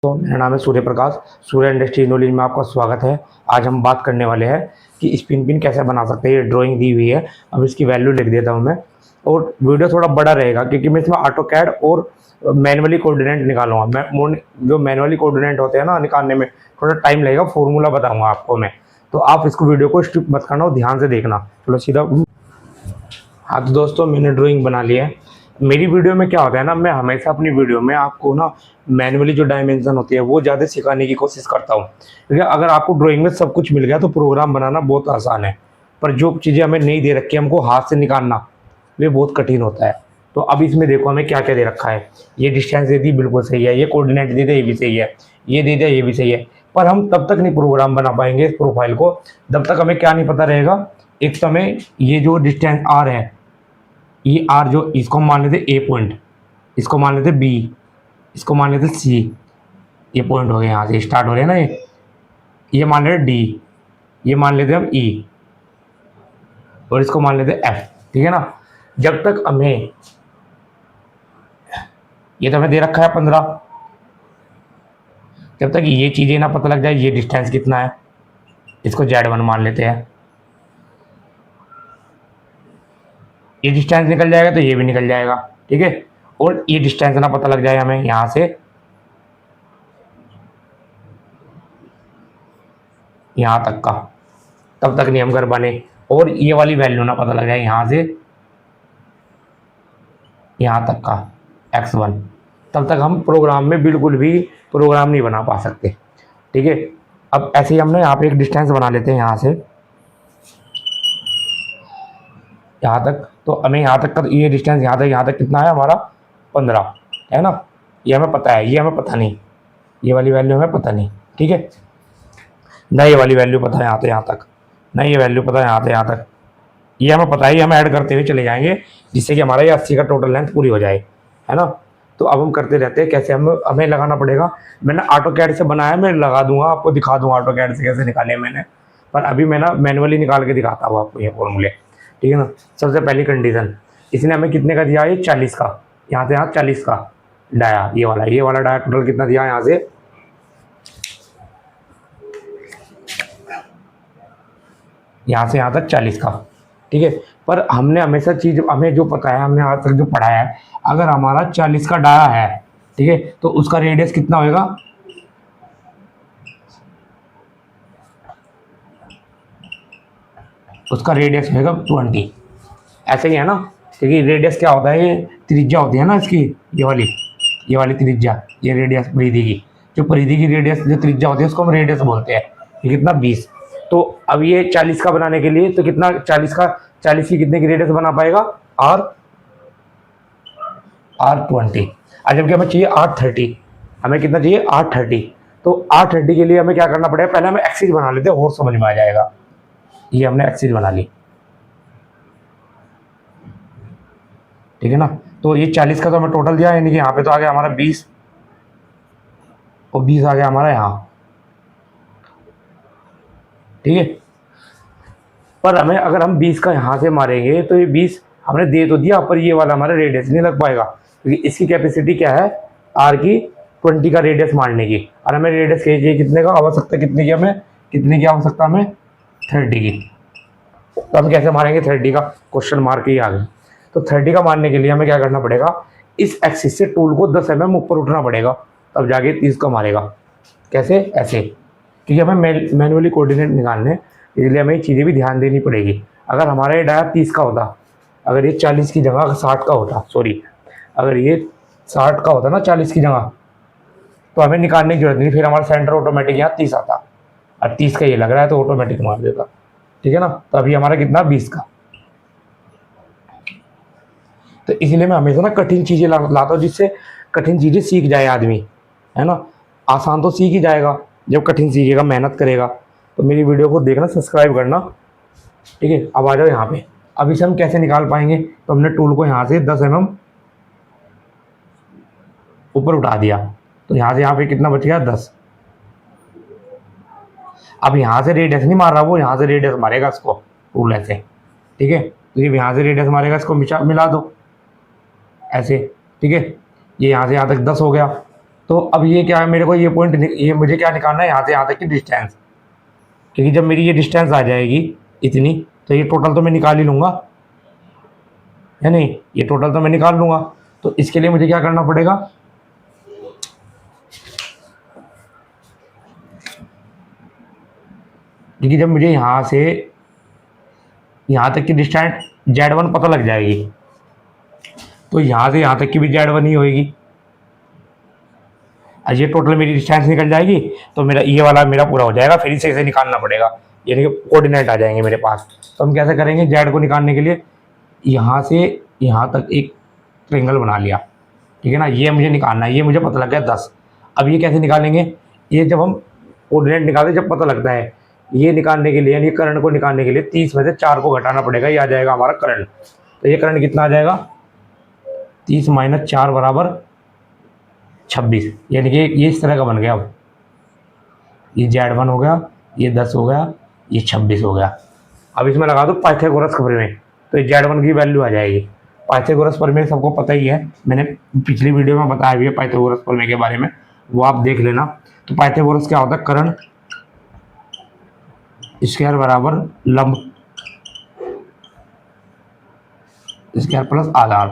तो मेरा नाम है सूर्य प्रकाश। सूर्य इंडस्ट्री नॉलेज में आपका स्वागत है। आज हम बात करने वाले हैं कि स्पिन पिन कैसे बना सकते हैं। ये ड्राइंग दी हुई है, अब इसकी वैल्यू लिख देता हूँ मैं। और वीडियो थोड़ा बड़ा रहेगा क्योंकि मैं इसमें ऑटो कैड और मैनुअली कोऑर्डिनेट निकालूंगा। जो मैनुअली कोऑर्डिनेट होते हैं ना, निकालने में थोड़ा टाइम लगेगा। फॉर्मूला बताऊंगा आपको मैं, तो आप इसको वीडियो को स्किप मत करना और ध्यान से देखना। चलो सीधा। हाँ तो दोस्तों, मैंने ड्राइंग बना ली है। मेरी वीडियो में क्या होता है ना, मैं हमेशा अपनी वीडियो में आपको ना मैनुअली जो डायमेंशन होती है वो ज़्यादा सिखाने की कोशिश करता हूँ, क्योंकि अगर आपको ड्राइंग में सब कुछ मिल गया तो प्रोग्राम बनाना बहुत आसान है। पर जो चीज़ें हमें नहीं दे रखी, हमको हाथ से निकालना, वे बहुत कठिन होता है। तो अब इसमें देखो हमें क्या क्या दे रखा है। ये डिस्टेंस दे दी, बिल्कुल सही है। ये कोऑर्डिनेट दे दिया, ये भी सही है। ये दे दिया, ये भी सही है। पर हम तब तक नहीं प्रोग्राम बना पाएंगे इस प्रोफाइल को जब तक हमें क्या नहीं पता रहेगा। एक तो हमें ये जो डिस्टेंस आर है, ये आर जो इसको मान लेते ए पॉइंट, इसको मान लेते बी, इसको मान लेते सी। ये पॉइंट हो गए, यहाँ से स्टार्ट हो रहे हैं ना ये मान लेते डी, ये मान लेते हम ई, और इसको मान लेते एफ। ठीक है ना। जब तक हमें ये तो हमें दे रखा है 15, जब तक ये चीज़ें ना पता लग जाए ये डिस्टेंस कितना है, इसको Z1 मान लेते हैं। ये डिस्टेंस निकल जाएगा तो ये भी निकल जाएगा। ठीक है। और ये डिस्टेंस ना पता लग जाए हमें यहाँ से यहाँ तक का, तब तक नहीं हम कर बने। और ये वाली वैल्यू ना पता लग जाए यहाँ से यहाँ तक का x1, तब तक हम प्रोग्राम में बिल्कुल भी प्रोग्राम नहीं बना पा सकते। ठीक है। अब ऐसे ही हमने यहाँ पे एक डिस्टेंस बना लेते हैं यहाँ से यहाँ तक। तो हमें यहाँ तक का ये डिस्टेंस यहाँ तक कितना है हमारा 15 है ना। ये हमें पता है, ये हमें पता नहीं, ये वाली वैल्यू हमें पता नहीं। ठीक है ना। ये वाली वैल्यू पता है यहाँ से यहाँ तक, ना ये वैल्यू पता है यहाँ से यहाँ तक। ये हमें पता है, ये हम ऐड करते हुए चले जाएंगे जिससे कि हमारा ये 80 का टोटल लेंथ पूरी हो जाए, है ना। तो अब हम करते रहते हैं। कैसे हमें लगाना पड़ेगा। मैंने ऑटो कैड से बनाया, मैं लगा दूंगा, आपको दिखा दूंगा ऑटो कैड से कैसे निकाले मैंने। पर अभी मैं ना मैनुअली निकाल के दिखाता हूँ आपको ये फॉर्मूले। ठीक है ना। सबसे पहली कंडीशन, इसने हमें कितने का दिया, ये 40 का, यहाँ से यहाँ 40 का डाया। ये वाला डाया टोटल कितना दिया यहाँ से, यहाँ से यहाँ तक 40 का। ठीक है। पर हमने हमेशा चीज़, हमें जो पता है, हमने आज तक जो पढ़ा है, अगर हमारा 40 का डाया है, ठीक है, तो उसका रेडियस कितना होएगा, उसका रेडियस होएगा 20। ऐसे ही है ना। क्योंकि रेडियस क्या होता है, ये त्रिज्या होती है ना इसकी, ये वाली त्रिज्या, ये रेडियस परिधि की, जो परिधि की रेडियस जो त्रिज्या होती है उसको हम रेडियस बोलते हैं। ये कितना 20। तो अब ये 40 का बनाने के लिए तो कितना 40 की कितने की रेडियस बना पाएगा, R20। आज जबकि हमें चाहिए R30, हमें कितना चाहिए R30। तो R30 के लिए हमें क्या करना पड़ेगा, पहले हमें एक्सिस बना लेते हैं और समझ में आ जाएगा। ये हमने एक्सिस बना ली। ठीक है ना। तो ये 40 का तो हमें टोटल दिया, यानी कि यहाँ पे तो आ गया हमारा 20 और 20 आ गया हमारा यहाँ। ठीक है। पर हमें अगर हम 20 का यहाँ से मारेंगे तो ये 20 हमने दे तो दिया, पर ये वाला हमारा रेडियस नहीं लग पाएगा, क्योंकि इसकी कैपेसिटी क्या है, R की 20 का रेडियस मारने की। और हमें रेडियस चाहिए कितने का, आवश्यकता कितने की, हमें कितने की आवश्यकता, हमें 30 की। तो हम कैसे मारेंगे 30 का, क्वेश्चन मार्क ही आ गया। तो 30 का मारने के लिए हमें क्या करना पड़ेगा, इस एक्सिस से टूल को 10 mm ऊपर उठना पड़ेगा, तब जाके 30 का मारेगा। कैसे, ऐसे, क्योंकि हमें मैनुअली कोऑर्डिनेट निकालने, इसलिए हमें चीज़ें भी ध्यान देनी पड़ेगी। अगर हमारा ये डाया 30 का होता, अगर ये 40 की जगह 60 का होता, सॉरी, अगर ये 60 का होता ना 40 की जगह, तो हमें निकालने की जरूरत नहीं, फिर हमारा सेंटर ऑटोमेटिक यहाँ 30 आता। और 30 का ये लग रहा है तो ऑटोमेटिक मार देता। ठीक है ना। तो अभी हमारा कितना, 20 का। तो इसलिए मैं हमेशा ना कठिन चीज़ें लाता हूँ, जिससे कठिन चीज़ें सीख जाए आदमी, है ना। आसान तो सीख ही जाएगा जब कठिन सीखेगा, मेहनत करेगा। तो मेरी वीडियो को देखना, सब्सक्राइब करना। ठीक है। अब आ जाओ यहाँ पे। अब इसे हम कैसे निकाल पाएंगे, तो हमने टूल को यहाँ से 10 mm ऊपर उठा दिया, तो यहाँ पे कितना बच गया, 10। अब यहाँ से रेडियस नहीं मार रहा, वो यहाँ से रेडियस मारेगा इसको, टूल ऐसे। ठीक है। तो ये यहाँ से रेडियस मारेगा, इसको मिला दो ऐसे। ठीक है। ये यहाँ से यहाँ तक 10 हो गया। तो अब ये क्या है, मेरे को ये पॉइंट, ये मुझे क्या निकालना है, यहाँ से यहाँ तक की डिस्टेंस, क्योंकि जब मेरी ये डिस्टेंस आ जाएगी इतनी, तो ये टोटल तो मैं निकाल ही लूँगा, है नहीं, ये टोटल तो मैं निकाल लूँगा। तो इसके लिए मुझे क्या करना पड़ेगा, क्योंकि जब मुझे यहाँ से यहाँ तक की डिस्टेंस Z1 पता लग जाएगी, तो यहाँ से यहाँ तक की भी Z1 ही होएगी। और ये टोटल मेरी डिस्टेंस निकल जाएगी, तो मेरा ये वाला मेरा पूरा हो जाएगा। फिर इसे निकालना पड़ेगा, यानी कि कोऑर्डिनेट आ जाएंगे मेरे पास। तो हम कैसे करेंगे, जेड को निकालने के लिए यहाँ से यहाँ तक एक ट्रेंगल बना लिया, ठीक है ना, ये मुझे निकालना है, ये मुझे पता लग गया 10। अब ये कैसे निकालेंगे, ये जब हम कोऑर्डिनेट निकालते जब पता लगता है, ये निकालने के लिए यानी करंट को निकालने के लिए 30 में से 4 को घटाना पड़ेगा, ये आ जाएगा हमारा करंट। तो ये करंट कितना आ जाएगा, 30 - 4 बराबर 26, यानी कि ये इस तरह का बन गया। अब ये Z1 हो गया, ये 10 हो गया, ये 26 हो गया। अब इसमें लगा दो पाइथागोरस का प्रमेय, तो ये Z1 की वैल्यू आ जाएगी। पाइथागोरस प्रमेय सबको पता ही है, मैंने पिछली वीडियो में बताया भी है पाइथागोरस प्रमेय के बारे में, वो आप देख लेना। तो पाइथागोरस क्या होता है, करंट स्क्वायर बराबर लंब स्क्वायर प्लस आधार,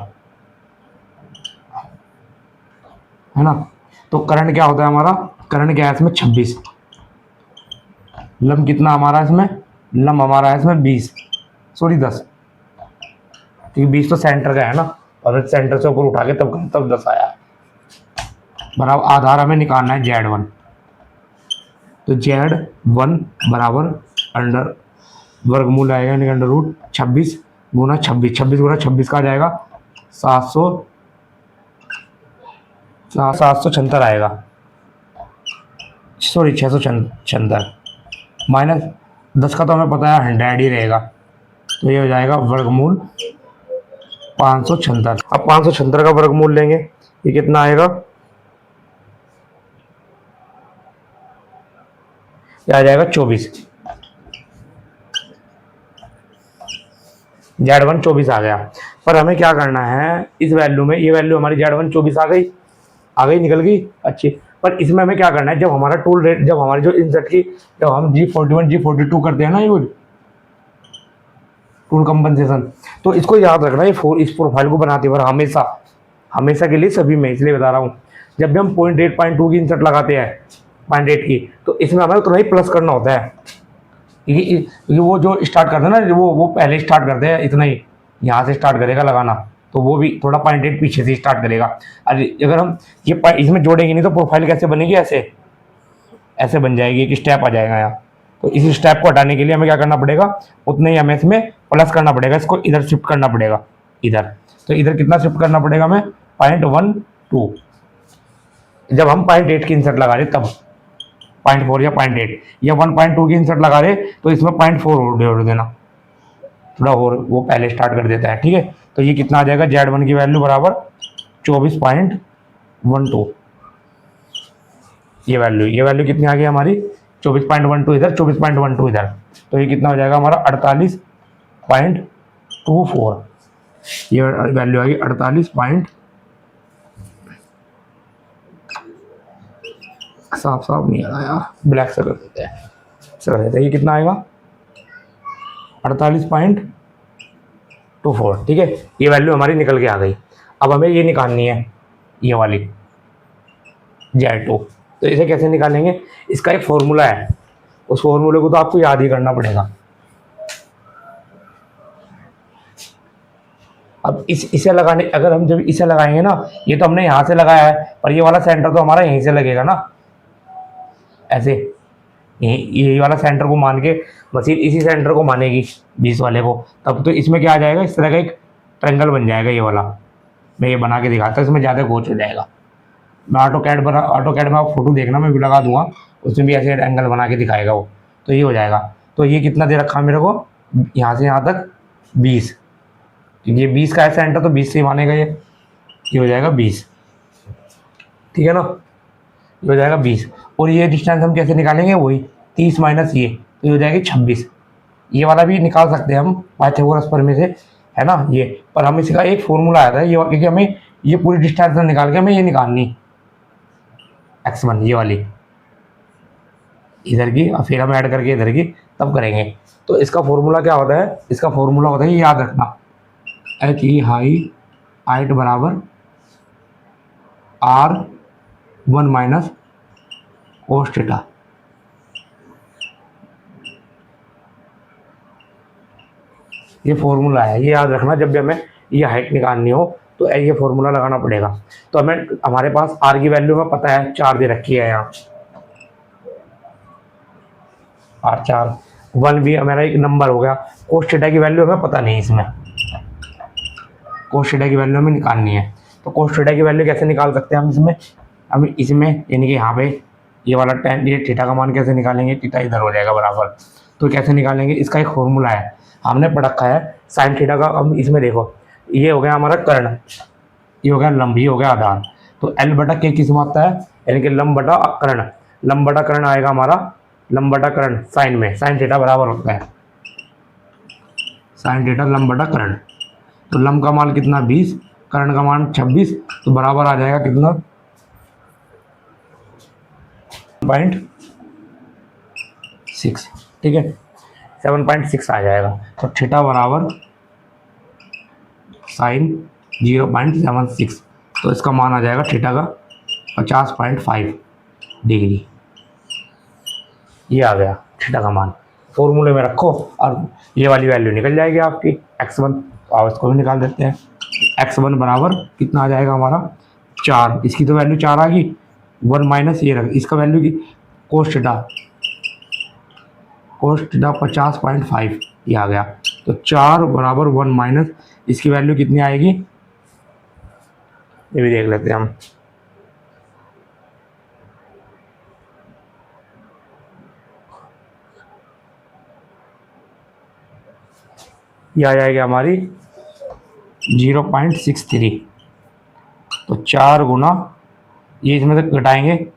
है ना। तो करंट क्या होता है हमारा, करंट क्या है इसमें 26, लंब कितना हमारा इसमें, लंब हमारा है इसमें 20, सॉरी 10, क्योंकि 20 तो सेंटर का है ना, और सेंटर से ऊपर उठा के तब 10 आया। बराबर आधार हमें निकालना है Z1, तो Z1 बराबर अंडर वर्गमूल आएगा, यानी अंडर रूट 26 गुना 26, 26 गुना 26 का आ जाएगा 776 आएगा, सॉरी 676, माइनस 10 का तो हमें पता है 100 ही रहेगा, तो ये हो जाएगा वर्गमूल 576। अब 576 का वर्गमूल लेंगे, ये कितना आएगा, ये आ जाएगा 24, Z1 24 आ गया। पर हमें क्या करना है इस वैल्यू में, ये वैल्यू हमारी Z1 24 आ गई निकल गई अच्छी। पर इसमें हमें क्या करना है, जब हमारा टूल रेट, जब हमारी जो इंसर्ट की, जब हम G41 G42 करते हैं ना यूज टूल कंपनसेशन, तो इसको याद रखना है, इस प्रोफाइल को बनाते बार हमेशा के लिए सभी में, इसलिए बता रहा हूँ, जब भी हम 0.8.2 की इंसर्ट लगाते हैं 0.8 की, तो इसमें हमें उतना ही प्लस करना होता है, क्योंकि वो जो स्टार्ट करते हैं ना, वो पहले स्टार्ट करते हैं इतना ही, यहाँ से स्टार्ट करेगा लगाना, तो वो भी थोड़ा 0.8 पीछे से स्टार्ट करेगा। अगर हम ये इसमें जोड़ेंगे नहीं तो प्रोफाइल कैसे बनेगी, ऐसे बन जाएगी, एक स्टेप आ जाएगा यहाँ। तो इस स्टेप को हटाने के लिए हमें क्या करना पड़ेगा, उतने ही हमें इसमें प्लस करना पड़ेगा, इसको इधर शिफ्ट करना पड़ेगा इधर। तो इधर कितना शिफ्ट करना पड़ेगा हमें, 0.12, जब हम 0.8 की इंसर्ट लगा रहे तब 0.4 या 0.8 या 1.2 की इंसर्ट लगा रहे, तो इसमें 0.4 जोड़ देना, थोड़ा और वो पहले स्टार्ट कर देता है, ठीक है। तो ये कितना आ जाएगा, Z1 की वैल्यू बराबर 24.12, ये वैल्यू कितनी आ गई हमारी, 24.12 इधर, 24.12 इधर, तो ये कितना हो जाएगा हमारा 48.24, ये वैल्यू आ गई 48. साफ नहीं आ रहा यार, ब्लैक से कर देते हैं, ये कितना आएगा 48.24, ठीक है। ये वैल्यू हमारी निकल के आ गई। अब हमें ये निकालनी है, ये वाली Z2, तो इसे कैसे निकालेंगे, इसका एक फॉर्मूला है, उस फॉर्मूले को तो आपको याद ही करना पड़ेगा। अब इसे लगाने, अगर हम जब इसे लगाएंगे ना, ये तो हमने यहाँ से लगाया है, पर ये वाला सेंटर तो हमारा यहीं से लगेगा ना, ऐसे ये वाला सेंटर को मान के मशीन इसी सेंटर को मानेगी 20 वाले को, तब तो इसमें क्या आ जाएगा, इस तरह का एक ट्रायंगल बन जाएगा। ये वाला मैं ये बना के दिखाता हूँ, इसमें ज़्यादा गोच हो जाएगा। मैं ऑटोकैड में आप फोटो देखना, मैं भी लगा दूंगा, उसमें भी ऐसे एंगल बना के दिखाएगा वो, तो ये हो जाएगा। तो ये कितना दे रखा मेरे को, यहाँ से यहाँ तक 20, ये 20 का है सेंटर, तो 20 से ही मानेगा ये हो जाएगा 20, ठीक है ना, ये हो जाएगा 20। और ये डिस्टेंस हम कैसे निकालेंगे, वही 30 माइनस ये, तो ये हो जाएगी 26। ये वाला भी निकाल सकते हैं हम पाइथागोरस प्रमेय से, है ना ये। पर हम इसका एक फॉर्मूला आया था ये, क्योंकि हमें ये पूरी डिस्टेंस निकाल के हमें ये निकालनी, x1 ये वाली इधर की, और फिर हम ऐड करके इधर की तब करेंगे। तो इसका फॉर्मूला क्या होता है, इसका फॉर्मूला होता है, ये याद रखना, एच ई हाइट बराबर R1 माइनस कोस थीटा। ये फॉर्मूला है, ये याद रखना, जब भी हमें ये हाइट निकालनी हो तो ये फॉर्मूला लगाना पड़ेगा। तो हमें हमारे पास आर की वैल्यू में पता है 4 दे रखी है यहाँ, R4 1 भी हमारा एक नंबर हो गया। कोस थीटा की वैल्यू हमें पता नहीं, इसमें कोस थीटा की वैल्यू हमें निकालनी है। तो कोस थीटा की वैल्यू कैसे निकाल सकते हैं हम इसमें यानी कि यहाँ पे ये वाला टेन, ये थीटा का मान कैसे निकालेंगे, थीटा इधर हो जाएगा बराबर। तो कैसे निकालेंगे, इसका एक फॉर्मूला है, हमने पढ़ रखा है साइन थीटा का। अब इसमें देखो, ये हो गया हमारा कर्ण, ये हो गया लंब, ये हो गया आधार। तो L बटा K किस में आता है, यानी कि लंब बटा कर्ण। लंब बटा कर्ण आएगा हमारा, लंब बटा कर्ण साइन में, साइन थीटा बराबर होता है साइन थीटा लंब बटा कर्ण। तो लंब का मान कितना 20, कर्ण का मान 26, तो बराबर आ जाएगा कितना 7.6, ठीक है 7.6 आ जाएगा। तो थीटा बराबर साइन 0.76, तो इसका मान आ जाएगा थीटा का 50.5 डिग्री। ये आ गया थीटा का मान, फॉर्मूले में रखो और ये वाली वैल्यू निकल जाएगी आपकी x1। और इसको भी निकाल देते हैं, x1 बराबर कितना आ जाएगा हमारा 4, इसकी तो वैल्यू 4 आ गई, 1 माइनस ये रख इसका वैल्यू की कोस थीटा 50.5 ये आ गया। तो 4 बराबर 1 माइनस इसकी वैल्यू कितनी आएगी, ये भी देख लेते हैं हम। ये आ जाएगी हमारी 0.63। तो 4 गुना, ये इसमें से घटाएंगे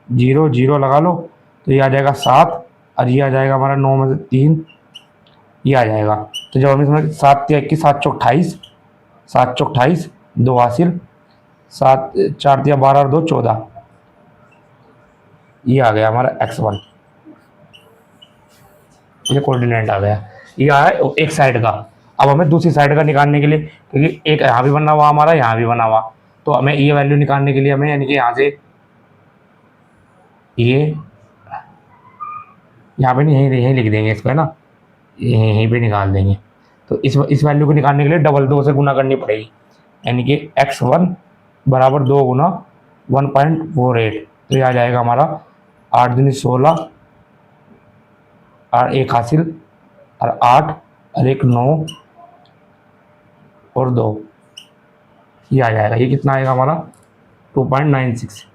0 0 लगा लो, तो ये आ जाएगा 7, और ये आ जाएगा हमारा 9 में से 3 ये आ जाएगा। तो जब हम इसमें 7 3 21 7 चौक 28, 7 चौक 28 2 हासिल, 7 4 3 12 और 2 14, ये आ गया हमारा x1, ये कोऑर्डिनेट आ गया। ये आया एक साइड का। अब हमें दूसरी साइड का निकालने के लिए, क्योंकि एक यहाँ भी बना हुआ हमारा, यहाँ भी बना हुआ, तो हमें ये वैल्यू निकालने के लिए हमें यानी कि यहाँ से ये यहाँ पे नहीं, यहीं लिख देंगे इसको, है ना, यहीं पे निकाल देंगे। तो इस वैल्यू को निकालने के लिए डबल 2 से गुना करनी पड़ेगी, यानी कि x1 बराबर 2 गुना 1.48। तो ये आ जाएगा हमारा 8 दूनी 16 और 1 हासिल, और 8 और 1 9 और 2, ये आ जाएगा। ये कितना आएगा हमारा 2.96,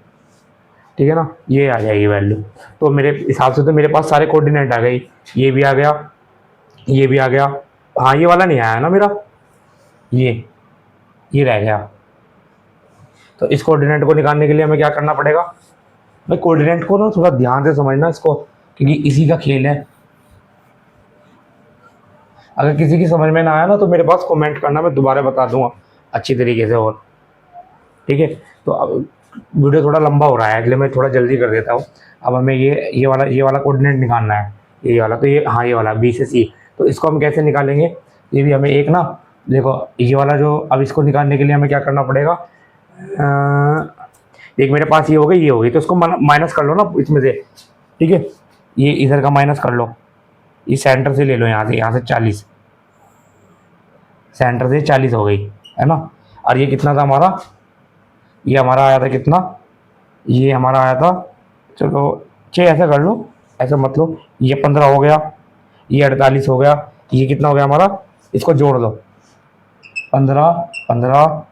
ठीक है ना, ये आ जाएगी वैल्यू। तो मेरे हिसाब से तो मेरे पास सारे कोऑर्डिनेट आ गई, ये भी आ गया, ये भी आ गया। हाँ ये वाला नहीं आया ना मेरा, ये रह गया। तो इस कोऑर्डिनेट को निकालने के लिए हमें क्या करना पड़ेगा भाई, कोऑर्डिनेट को ना थोड़ा ध्यान से समझना इसको, क्योंकि इसी का खेल है। अगर किसी की समझ में ना आया ना तो मेरे पास कमेंट करना, मैं दोबारा बता दूंगा अच्छी तरीके से, और ठीक है। तो अब वीडियो थोड़ा लंबा हो रहा है, इसलिए मैं थोड़ा जल्दी कर देता हूँ। अब हमें ये वाला कोऑर्डिनेट निकालना है, ये वाला। तो ये हाँ, ये वाला बी से सी, तो इसको हम कैसे निकालेंगे, ये भी हमें एक ना, देखो ये वाला जो, अब इसको निकालने के लिए हमें क्या करना पड़ेगा, एक मेरे पास ये हो गई, ये हो गई, तो इसको माइनस कर लो ना इसमें से, ठीक है। ये इधर का माइनस कर लो, ये सेंटर से ले लो, यहाँ से 40, सेंटर से 40 हो गई, है ना। और ये कितना था हमारा, ये हमारा आया था कितना, ये हमारा आया था, चलो 6 ऐसा कर लो, ऐसा मत लो, ये 15 हो गया, ये 48 हो गया, ये कितना हो गया हमारा, इसको जोड़ दो 15 15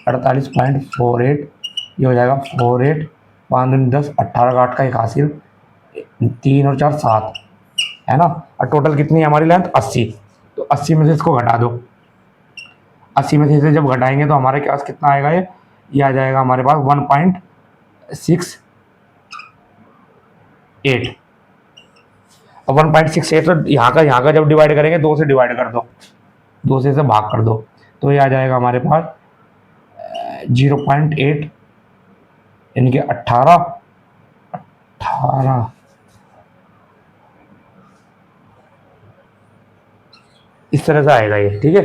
48.48, ये हो जाएगा 48 5 दूनी 10 18 का 8 का 1 हासिल, 3 और 4 7, है ना। और टोटल कितनी है हमारी लेंथ 80। तो 80 में से इसको घटा दो, 80 में से इसे जब घटाएंगे तो हमारे पास कितना आएगा, ये आ जाएगा हमारे पास 1.68। अब 1.68 तो यहाँ का जब डिवाइड करेंगे 2 से डिवाइड कर दो, 2 से इसे भाग कर दो, तो ये आ जाएगा हमारे पास 0.8, यानी कि 18 18 इस तरह से आएगा ये, ठीक है।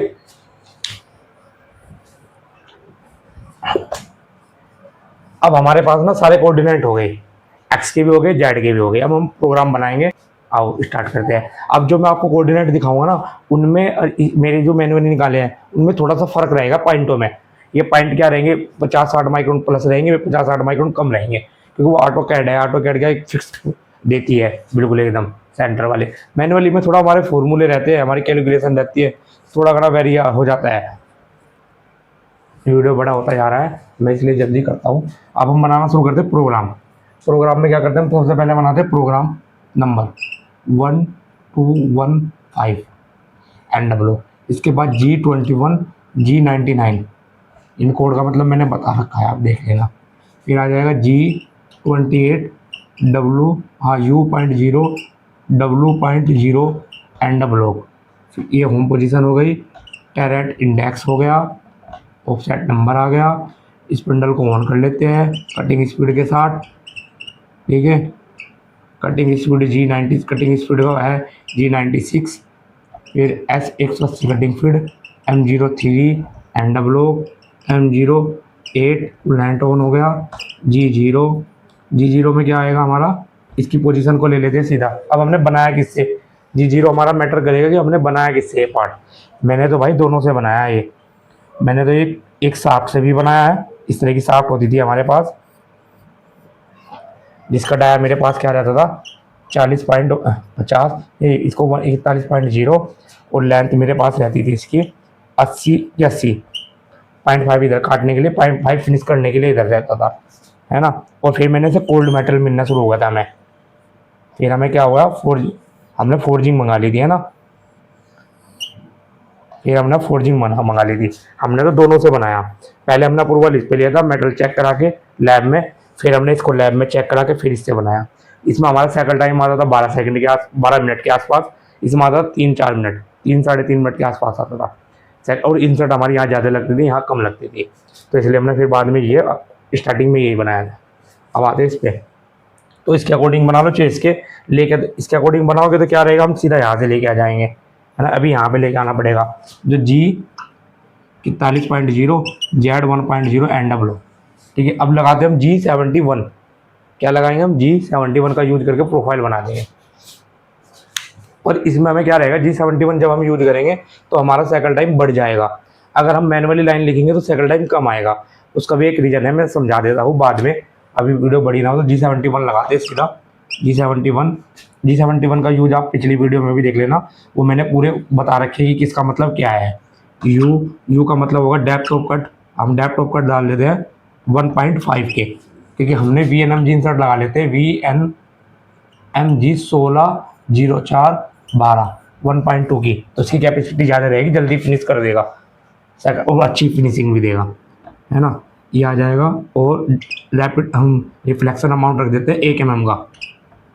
अब हमारे पास ना सारे कोऑर्डिनेट हो गए, एक्स के भी हो गए, जेड के भी हो गए। अब हम प्रोग्राम बनाएंगे। आओ स्टार्ट करते हैं। अब जो मैं आपको कोऑर्डिनेट दिखाऊंगा ना, उनमें मेरे जो मैनुअली निकाले हैं उनमें थोड़ा सा फर्क रहेगा पॉइंटों में। ये पॉइंट क्या रहेंगे, 50-60 माइक्रोन प्लस रहेंगे, 50-60 माइक्रोन कम रहेंगे, क्योंकि वो ऑटो कैड है। ऑटो कैड का एक फिक्स देती है बिल्कुल एकदम सेंटर वाले। मैनुअली में थोड़ा हमारे फॉर्मूले रहते हैं, हमारी कैलकुलेशन रहती है, थोड़ा घना वेरी हो जाता है। वीडियो बड़ा होता जा रहा है, मैं इसलिए जल्दी करता हूँ। अब हम बनाना शुरू करते हैं प्रोग्राम। प्रोग्राम में क्या करते हैं, सबसे पहले बनाते हैं प्रोग्राम नंबर 1215 NW। इसके बाद G21 G99, इन कोड का मतलब मैंने बता रखा है, आप देख लेना। फिर आ जाएगा G28 W, हाँ U.0 W.0 NW। ये होम पोजीशन हो गई, टैरेट इंडेक्स हो गया, ऑफसेट नंबर आ गया। स्पिंडल को ऑन कर लेते हैं कटिंग स्पीड के साथ, ठीक है। Cutting speed G90, cutting speed का है G96। फिर S180 cutting speed, M03 NW, M08 land on हो गया। G0 में क्या आएगा हमारा, इसकी पोजीशन को ले लेते हैं सीधा। अब हमने बनाया किससे, G0 हमारा मैटर करेगा कि हमने बनाया किससे ये पार्ट। मैंने तो भाई दोनों से बनाया है ये। मैंने तो एक शाफ्ट से भी बनाया है, इस तरह की शाफ्ट होती थी हमारे पास, जिसका डाया मेरे पास क्या रहता था 40.50, इसको 41.0, और लेंथ मेरे पास रहती थी इसकी 80 इधर काटने के लिए, 0.5 फिनिश करने के लिए इधर रहता था, है ना। और फिर मैंने से कोल्ड मेटल मिलना शुरू हुआ था मैं। फिर हमें क्या हुआ, हमने फोर्जिंग मंगा ली थी, है ना। फिर हमने फोर्जिंग मंगा ली थी। हमने तो दोनों से बनाया। पहले हमने अप्रूवल इस पे लिया था मेटल चेक करा के लैब में, फिर हमने इसको लैब में चेक करा के फिर इससे बनाया। इसमें हमारा साइकिल टाइम आता था 12 मिनट के आसपास। इसमें आता था 3-4 मिनट, 3-3.5 मिनट के आसपास आता था। और इंसर्ट हमारी यहाँ ज़्यादा लगती थी, यहाँ कम लगती थी, तो इसलिए हमने फिर बाद में ये स्टार्टिंग में यही बनाया था। अब आते हैं इस पर, तो इसके अकॉर्डिंग बना लो, चाहिए इसके लेके इसके अकॉर्डिंग बनाओगे तो क्या रहेगा, हम सीधा यहाँ से लेके आ जाएंगे, है ना। अभी यहाँ पे लेके आना पड़ेगा, जो G41.0 Z1.0 NW, ठीक है। अब लगाते हैं हम G71। क्या लगाएंगे हम, G71 का यूज करके प्रोफाइल बना देंगे। और इसमें हमें क्या रहेगा, G71 जब हम यूज करेंगे तो हमारा साइकिल टाइम बढ़ जाएगा। अगर हम मैनुअली लाइन लिखेंगे तो साइकिल टाइम कम आएगा। उसका भी एक रीज़न है, मैं समझा देता हूँ बाद में, अभी वीडियो बड़ी ना हो। तो G71 लगाते हैं सीधा। G71 का यूज आप पिछली वीडियो में भी देख लेना, वो मैंने पूरे बता रखे कि किसका मतलब क्या है। यू का मतलब होगा डेप्थ ऑफ कट। हम डेप्थ ऑफ कट डाल देते हैं 1.5 के, क्योंकि हमने VNMG इंसर्ट लगा लेते हैं, VNMG 160412 1.2 की, तो इसकी कैपेसिटी ज़्यादा रहेगी, जल्दी फिनिश कर देगा और अच्छी फिनिशिंग भी देगा, है ना। ये आ जाएगा। और रैपिड हम रिफ्लेक्शन अमाउंट रख देते हैं 1 mm का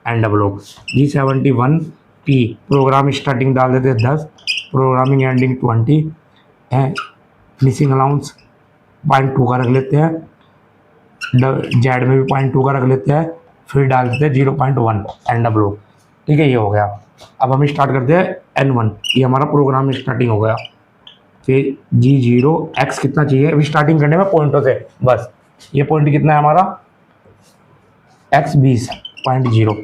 NW। G71P प्रोग्राम स्टार्टिंग डाल देते हैं 10, प्रोग्रामिंग एंडिंग 20 है। फिनिशिंग अलाउंस 0.2 का रख लेते हैं, जेड में भी 0.2 का रख लेते हैं, फिर डाल देते हैं 0.1 NW, ठीक है। ये हो गया। अब हम स्टार्ट करते हैं N1, ये हमारा प्रोग्राम स्टार्टिंग हो गया। फिर G0 X कितना चाहिए, अभी स्टार्टिंग करने में पॉइंटों से बस। ये पॉइंट कितना है हमारा, X 20.0,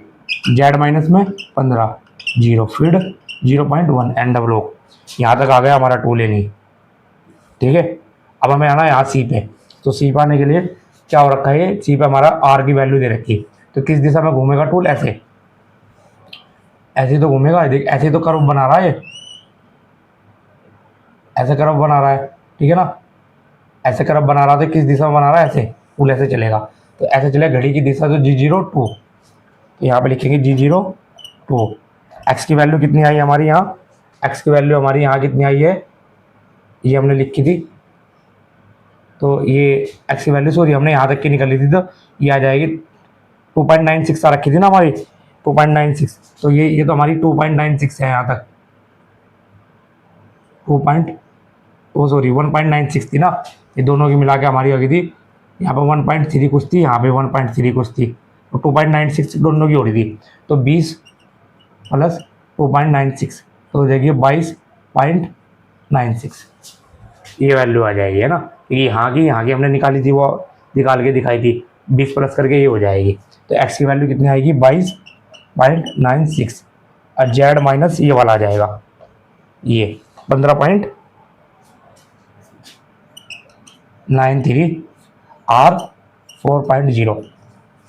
जेड माइनस में 15, 0 फिर 0.1 NW। यहाँ तक आ गया हमारा टू लेनी, ठीक है। अब हमें आना है यहाँ सी पे। तो सी पे आने के लिए क्या हो रखा है, सी पे हमारा आर की वैल्यू दे रखी है। तो किस दिशा में घूमेगा टूल, ऐसे ऐसे तो घूमेगा, देख ऐसे तो कर्व बना रहा है, ऐसे कर्व बना रहा है, ठीक है ना। ऐसे कर्व बना रहा था, किस दिशा में बना रहा है, ऐसे टूल ऐसे चलेगा। तो ऐसे चलेगा, घड़ी की दिशा तो G02, तो यहाँ पे लिखेंगे G02। एक्स की वैल्यू कितनी आई हमारी यहाँ, एक्स की वैल्यू हमारी यहाँ कितनी आई है, ये हमने लिखी थी। तो ये एक्स की वैल्यू सॉरी हमने यहाँ तक की निकाली थी, तो ये आ जाएगी 2.96 आ रखी थी ना हमारी, 2.96। तो ये तो हमारी 2.96 है यहाँ तक, 1.96 थी ना। ये दोनों की मिला के हमारी आ गई थी, यहाँ पर 1.3 कुछ थी, यहाँ पे 1.3 कुछ थी, और 2.96 दोनों की हो रही थी, तो 20 प्लस 2.96 तो हो जाएगी 22.96, ये वैल्यू आ जाएगी, है ना। ये यहाँ की हमने निकाली थी, वो निकाल के दिखाई थी, 20 प्लस करके ये हो जाएगी। तो एक्स की वैल्यू कितनी आएगी 22.96, और जेड माइनस ये वाला आ जाएगा, ये 15.93 आर 4.0,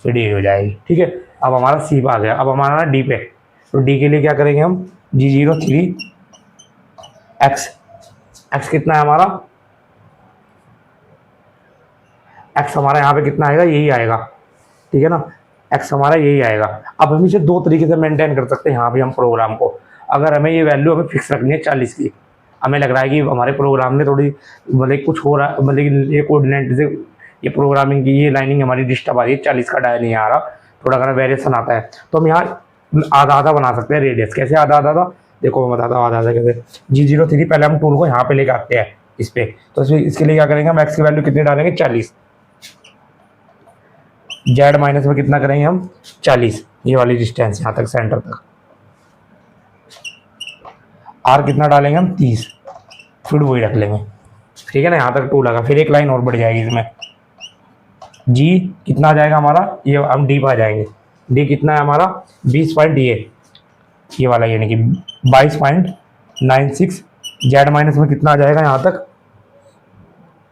फिर ये हो जाएगी। ठीक है, अब हमारा सी आ गया। अब हमारा डी पे, तो डी के लिए क्या करेंगे हम, G03 एक्स, एक्स कितना है हमारा, एक्स हमारा यहाँ पे कितना आएगा, यही आएगा, ठीक है ना, एक्स हमारा यही आएगा। अब हम इसे दो तरीके से मेंटेन कर सकते हैं यहाँ पे हम प्रोग्राम को। अगर हमें ये वैल्यू हमें फिक्स रखनी है 40 की, हमें लग रहा है कि हमारे प्रोग्राम में थोड़ी मतलब कुछ हो रहा है, मतलब ये कोऑर्डिनेट से ये प्रोग्रामिंग की ये लाइनिंग हमारी डिस्टर्ब आ रही है, 40 का डायल नहीं आ रहा, थोड़ा अगर वेरिएशन आता है, तो हम यहाँ आधा आधा बना सकते हैं रेडियस। कैसे आधा आधा था, देखो मैं बताता हूँ आधा आधा कैसे। G03 पहले हम टूल को यहाँ पे लेके आते हैं इस पे, तो इसके लिए क्या करेंगे, हम एक्स की वैल्यू कितनी डालेंगे 40, जेड माइनस में कितना करेंगे हम 40, ये वाली डिस्टेंस यहाँ तक सेंटर तक, आर कितना डालेंगे हम 30, फिर वही रख लेंगे, ठीक है ना, यहाँ तक 2 लगा, फिर एक लाइन और बढ़ जाएगी इसमें। जी कितना आ जाएगा हमारा, ये हम डी पर आ जाएंगे, डी कितना है हमारा 20 पॉइंट ये वाला, यानी कि 22.96, जेड माइनस में कितना आ जाएगा यहाँ तक,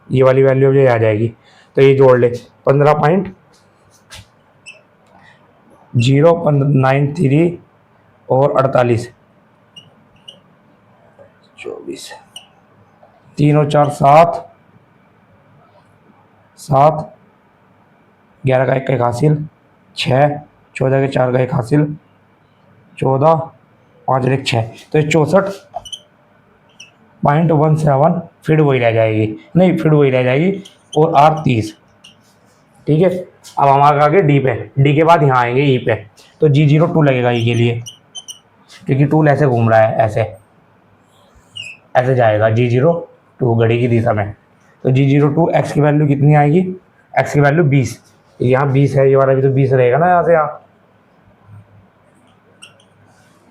ये वाली वैल्यू जो आ जाएगी, तो ये जोड़ ले 15.093 और 48, 24, 3 और 4 7, 7, 11 का 1 हासिल 6, 14 के 4 का 1 हासिल 14, 5 और 1 6, तो ये 64.17, फिर वही रह जाएगी, नहीं फिर वही रह जाएगी, और आर 30, ठीक है। अब हमारे आगे डी पे, डी के बाद यहाँ आएंगे ई पे, तो G02 लगेगा ई के लिए, क्योंकि टूल ऐसे घूम रहा है, ऐसे ऐसे जाएगा G02 घड़ी की दिशा में, तो G02 एक्स की वैल्यू कितनी आएगी, एक्स की वैल्यू 20, यहाँ 20 है, ये वाला भी तो 20 रहेगा ना यहाँ से यहाँ,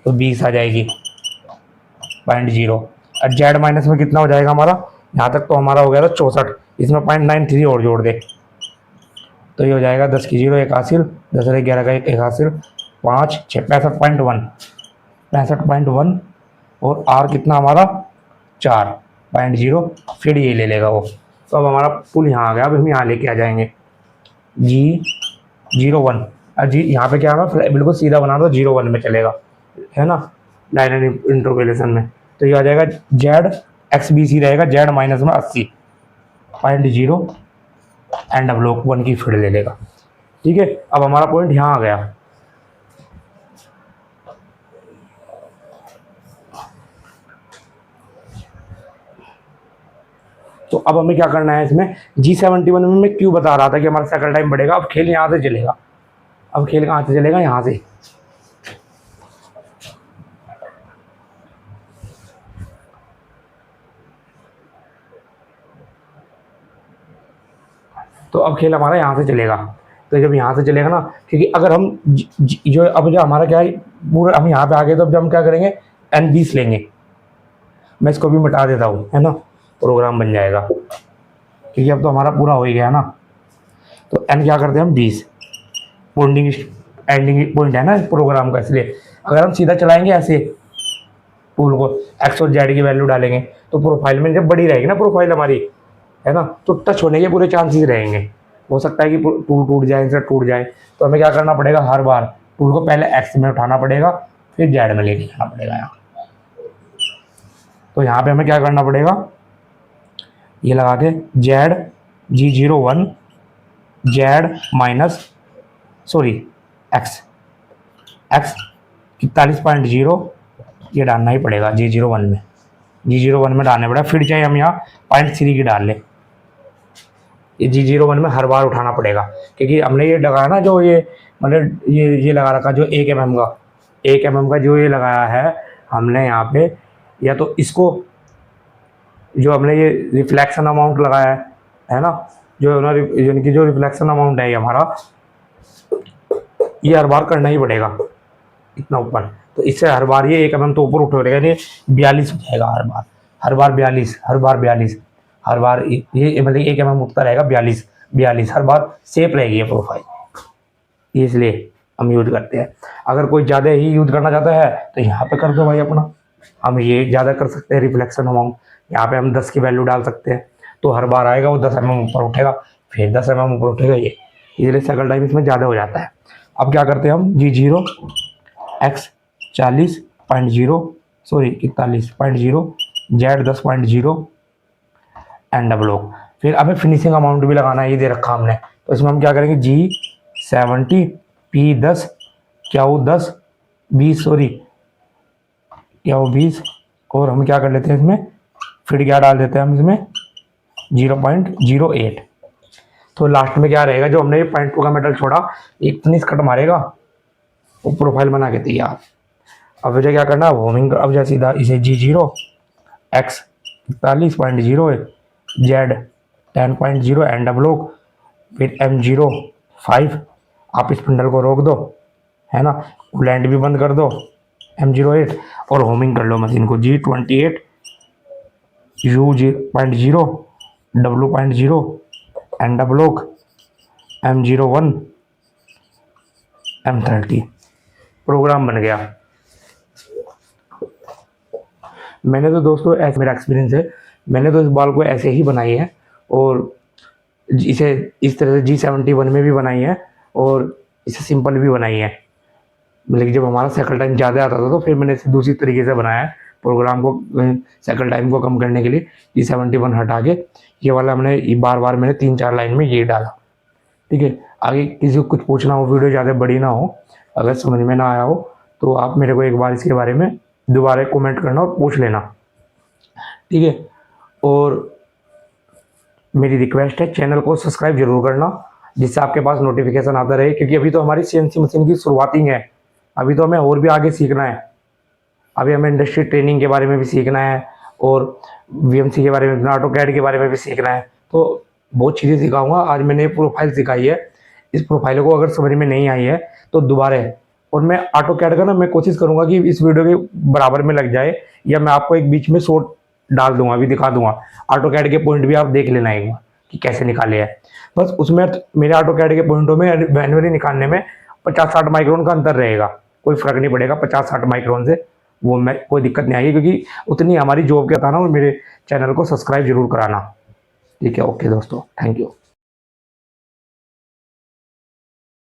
तो 20 आ जाएगी 0.0, और जेड माइनस में कितना हो जाएगा हमारा, यहाँ तक तो हमारा हो गया था 64, इसमें 0.93 और जोड़ दे, तो ये हो जाएगा 10 की 0 1 हासिल, 10 और 11 का 1 हासिल 5 6 65.1, और आर कितना हमारा 4.0, फिर ये ले लेगा वो। तो अब हमारा पुल यहाँ आ गया, अब हम यहाँ लेके आ जाएंगे G01, और जी यहाँ पे क्या होगा, बिल्कुल सीधा बना दो 01 में चलेगा, है ना, डायनेमिक इंटरपोलेशन में, तो ये आ जाएगा जेड एक्स बी सी रहेगा, जेड माइनस में 80.0 एंड अब लोग 1 की फिर ले लेगा, ठीक है। अब हमारा पॉइंट यहाँ आ गया, तो अब हमें क्या करना है इसमें, G71 में मैं क्यों बता रहा था कि हमारा साइकिल टाइम बढ़ेगा, अब खेल यहाँ से चलेगा, अब खेल कहाँ से चलेगा, यहाँ से, तो अब खेल हमारा यहाँ से चलेगा, तो जब यहाँ से चलेगा ना, क्योंकि अगर हम जो अब जो हमारा क्या है पूरा, हम यहाँ पे आ गए, तो अब हम क्या करेंगे N20 लेंगे, मैं इसको भी मिटा देता हूँ, है ना, प्रोग्राम बन जाएगा, क्योंकि अब तो हमारा पूरा हो ही गया ना। तो N क्या करते हैं हम 20, पॉइंटिंग एंडिंग पॉइंट है ना प्रोग्राम का, इसलिए अगर हम सीधा चलाएंगे ऐसे टूल को, एक्स और जेड की वैल्यू डालेंगे, तो प्रोफाइल में जब बड़ी रहेगी ना प्रोफाइल हमारी, है ना, तो टच होने के पूरे चांसेस रहेंगे, हो सकता है कि टूल टूट जाए, इंसर्ट टूट जाए, तो हमें क्या करना पड़ेगा, हर बार टूल को पहले एक्स में उठाना पड़ेगा, फिर जेड में लेके जाना पड़ेगा यहाँ। तो यहाँ पे हमें क्या करना पड़ेगा, ये लगा के Z G01 Z minus sorry x, x 41.0 ये डालना ही पड़ेगा G01 में, G01 में डालने पड़ेगा, फिर चाहे हम यहाँ 0.3 की डाल लें, ये G01 में हर बार उठाना पड़ेगा, क्योंकि हमने ये लगाया ना, जो ये मतलब ये लगा रखा जो 1 mm का, 1 mm का जो ये लगाया है हमने यहाँ पे, या तो इसको जो हमने ये रिफ्लेक्शन अमाउंट लगाया है ना, जो यानी कि जो रिफ्लेक्शन अमाउंट है ये हमारा ये हर बार करना ही पड़ेगा इतना ऊपर। तो इससे हर बार ये 1 mm तो ऊपर उठेगा, यानी 42 हो जाएगा हर बार 42, हर बार ये मतलब 1 mm उठता रहेगा 42 हर बार सेफ रहेगी ये प्रोफाइल। इसलिए हम यूज करते हैं। अगर कोई ज़्यादा ही यूज करना चाहता है तो यहाँ पे कर दो भाई अपना। हम ये ज़्यादा कर सकते हैं रिफ्लेक्शन अमाउंट, यहाँ पे हम 10 की वैल्यू डाल सकते हैं, तो हर बार आएगा वो 10 mm ऊपर उठेगा, फिर 10 mm ऊपर उठेगा ये, इसलिए साइकिल टाइम इसमें ज़्यादा हो जाता है। अब क्या करते हैं हम G0 X 40.0 sorry 41.0 Z 10.0 and block. फिर हमें फिनिशिंग अमाउंट भी लगाना है, ये दे रखा हमने, तो इसमें हम क्या करेंगे G70 P10 Q10 20 sorry Q20 और हम क्या कर लेते हैं इसमें फिर क्या डाल देते हैं हम इसमें 0.08। तो लास्ट में क्या रहेगा, जो हमने ये 0.2 का मेटल छोड़ा एक फिनिश कट मारेगा वो प्रोफाइल बना के तैयार। अब मुझे क्या करना है होमिंग, अब जैसे सीधा इसे G0 X 41.0 Z 10.0 and block, फिर M05 आप इस पिंडल को रोक दो, है ना, लैंड भी बंद कर दो M08 और होमिंग कर लो मशीन को G28 U0.0 W.0 and block M01 M30। Programme बन गया। मैंने तो दोस्तों ऐसे मेरा एक्सपीरियंस है, मैंने तो इस बॉल को ऐसे ही बनाई है और इसे इस तरह से G71 में भी बनाई है और इसे सिंपल भी बनाई है। लेकिन जब हमारा साइकिल टाइम ज़्यादा आता था तो फिर मैंने इसे दूसरी तरीके से बनाया है प्रोग्राम को, साइकिल टाइम को कम करने के लिए G71 हटा के ये वाला हमने बार बार मैंने 3-4 लाइन में ये डाला। ठीक है, आगे किसी को कुछ पूछना हो, वीडियो ज़्यादा बड़ी ना हो, अगर समझ में ना आया हो तो आप मेरे को एक बार इसके बारे में दोबारा कमेंट करना और पूछ लेना। ठीक है, और मेरी रिक्वेस्ट है चैनल को सब्सक्राइब जरूर करना जिससे आपके पास नोटिफिकेशन आता रहे, क्योंकि अभी तो हमारी CNC मशीन की शुरुआत ही है, अभी तो हमें और भी आगे सीखना है। अभी हमें इंडस्ट्री ट्रेनिंग के बारे में भी सीखना है और VMC के बारे में, ऑटोकैड के बारे में भी सीखना है, तो बहुत चीज़ें सिखाऊंगा। आज मैंने ये प्रोफाइल सिखाई है, इस प्रोफाइल को अगर समझ में नहीं आई है तो दोबारा है, और मैं ऑटोकैड का ना मैं कोशिश करूंगा कि इस वीडियो के बराबर में लग जाए, या मैं आपको एक बीच में शॉर्ट डाल दूंगा, अभी दिखा दूंगा ऑटोकैड के पॉइंट भी आप देख लेना एक बार कि कैसे निकाले हैं। बस उसमें मेरे ऑटोकैड के पॉइंटों में मैन्युअली निकालने में 50-60 माइक्रोन का अंतर रहेगा, कोई फर्क नहीं पड़ेगा 50-60 माइक्रोन से, वो मैं कोई दिक्कत नहीं आएगी, क्योंकि उतनी हमारी जॉब के था ना। और मेरे चैनल को सब्सक्राइब जरूर कराना। ठीक है, ओके दोस्तों, थैंक यू।